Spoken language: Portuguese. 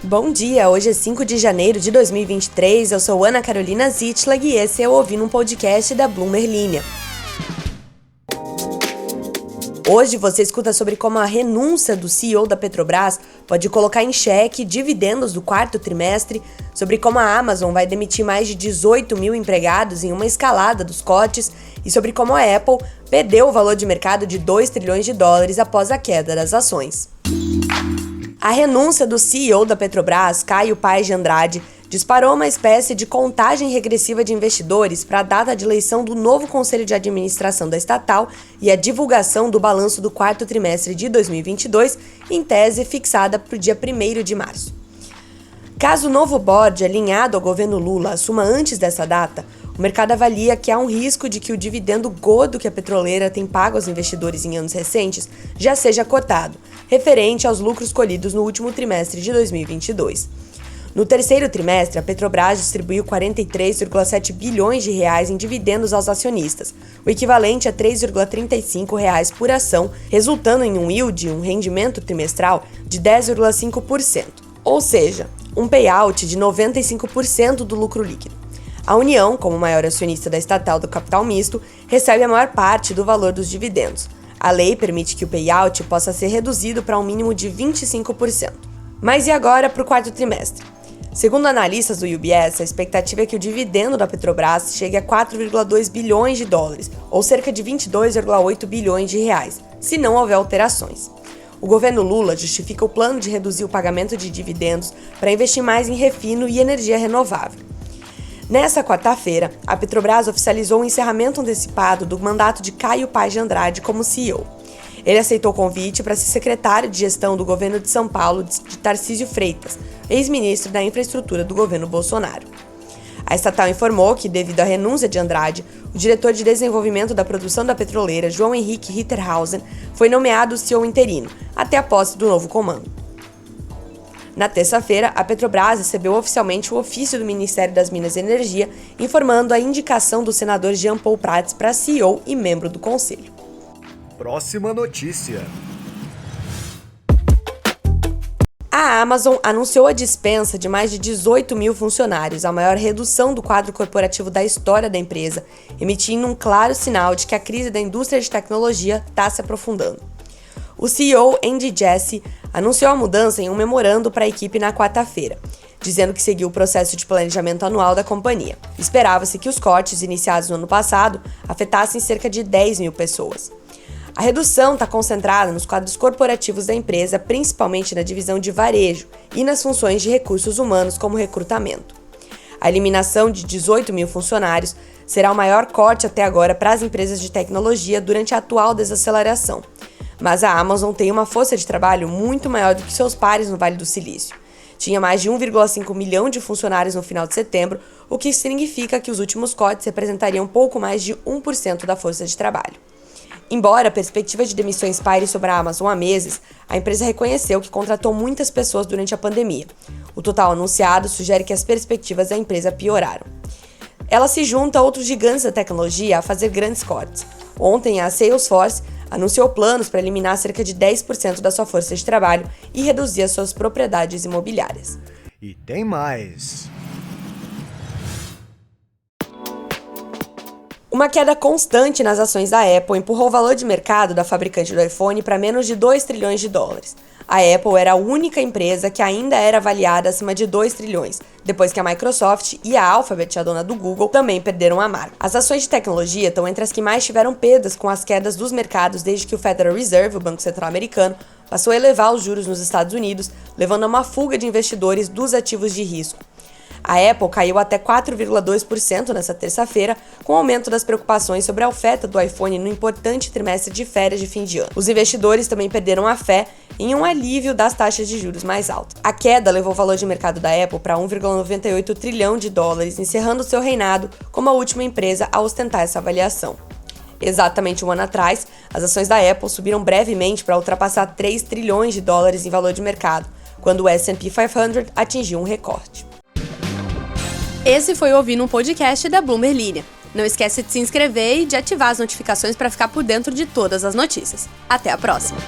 Bom dia, hoje é 5 de janeiro de 2023, eu sou Ana Carolina Zitlag e esse é o Ouvindo um Podcast da Bloomberg Linha. Hoje você escuta sobre como a renúncia do CEO da Petrobras pode colocar em xeque dividendos do quarto trimestre, sobre como a Amazon vai demitir mais de 18 mil empregados em uma escalada dos cortes e sobre como a Apple perdeu o valor de mercado de 2 trilhões de dólares após a queda das ações. A renúncia do CEO da Petrobras, Caio Paes de Andrade, disparou uma espécie de contagem regressiva de investidores para a data de eleição do novo Conselho de Administração da estatal e a divulgação do balanço do quarto trimestre de 2022, em tese fixada para o dia 1º de março. Caso o novo board alinhado ao governo Lula assuma antes dessa data, o mercado avalia que há um risco de que o dividendo gordo que a petroleira tem pago aos investidores em anos recentes já seja cortado, referente aos lucros colhidos no último trimestre de 2022. No terceiro trimestre, a Petrobras distribuiu 43,7 bilhões de reais em dividendos aos acionistas, o equivalente a R$ 3,35 reais por ação, resultando em um yield, um rendimento trimestral, de 10,5%, ou seja, um payout de 95% do lucro líquido. A União, como maior acionista da estatal do capital misto, recebe a maior parte do valor dos dividendos. A lei permite que o payout possa ser reduzido para um mínimo de 25%. Mas e agora para o quarto trimestre? Segundo analistas do UBS, a expectativa é que o dividendo da Petrobras chegue a 4,2 bilhões de dólares, ou cerca de 22,8 bilhões de reais, se não houver alterações. O governo Lula justifica o plano de reduzir o pagamento de dividendos para investir mais em refino e energia renovável. Nessa quarta-feira, a Petrobras oficializou o encerramento antecipado do mandato de Caio Paes de Andrade como CEO. Ele aceitou o convite para ser secretário de gestão do governo de São Paulo de Tarcísio Freitas, ex-ministro da Infraestrutura do governo Bolsonaro. A estatal informou que, devido à renúncia de Andrade, o diretor de desenvolvimento da produção da petroleira, João Henrique Ritterhausen, foi nomeado CEO interino, até a posse do novo comando. Na terça-feira, a Petrobras recebeu oficialmente o ofício do Ministério das Minas e Energia, informando a indicação do senador Jean Paul Prats para CEO e membro do conselho. Próxima notícia. A Amazon anunciou a dispensa de mais de 18 mil funcionários, a maior redução do quadro corporativo da história da empresa, emitindo um claro sinal de que a crise da indústria de tecnologia está se aprofundando. O CEO, Andy Jassy, anunciou a mudança em um memorando para a equipe na quarta-feira, dizendo que seguiu o processo de planejamento anual da companhia. Esperava-se que os cortes iniciados no ano passado afetassem cerca de 10 mil pessoas. A redução está concentrada nos quadros corporativos da empresa, principalmente na divisão de varejo e nas funções de recursos humanos, como recrutamento. A eliminação de 18 mil funcionários será o maior corte até agora para as empresas de tecnologia durante a atual desaceleração. Mas a Amazon tem uma força de trabalho muito maior do que seus pares no Vale do Silício. Tinha mais de 1,5 milhão de funcionários no final de setembro, o que significa que os últimos cortes representariam pouco mais de 1% da força de trabalho. Embora a perspectiva de demissões paire sobre a Amazon há meses, a empresa reconheceu que contratou muitas pessoas durante a pandemia. O total anunciado sugere que as perspectivas da empresa pioraram. Ela se junta a outros gigantes da tecnologia a fazer grandes cortes. Ontem, a Salesforce anunciou planos para eliminar cerca de 10% da sua força de trabalho e reduzir as suas propriedades imobiliárias. E tem mais. Uma queda constante nas ações da Apple empurrou o valor de mercado da fabricante do iPhone para menos de 2 trilhões de dólares. A Apple era a única empresa que ainda era avaliada acima de 2 trilhões, depois que a Microsoft e a Alphabet, a dona do Google, também perderam a marca. As ações de tecnologia estão entre as que mais tiveram perdas com as quedas dos mercados desde que o Federal Reserve, o Banco Central Americano, passou a elevar os juros nos Estados Unidos, levando a uma fuga de investidores dos ativos de risco. A Apple caiu até 4,2% nessa terça-feira, com o aumento das preocupações sobre a oferta do iPhone no importante trimestre de férias de fim de ano. Os investidores também perderam a fé em um alívio das taxas de juros mais altas. A queda levou o valor de mercado da Apple para 1,98 trilhão de dólares, encerrando seu reinado como a última empresa a ostentar essa avaliação. Exatamente um ano atrás, as ações da Apple subiram brevemente para ultrapassar 3 trilhões de dólares em valor de mercado, quando o S&P 500 atingiu um recorde. Esse foi o Ouvindo um Podcast da Bloomberg Linha. Não esquece de se inscrever e de ativar as notificações para ficar por dentro de todas as notícias. Até a próxima!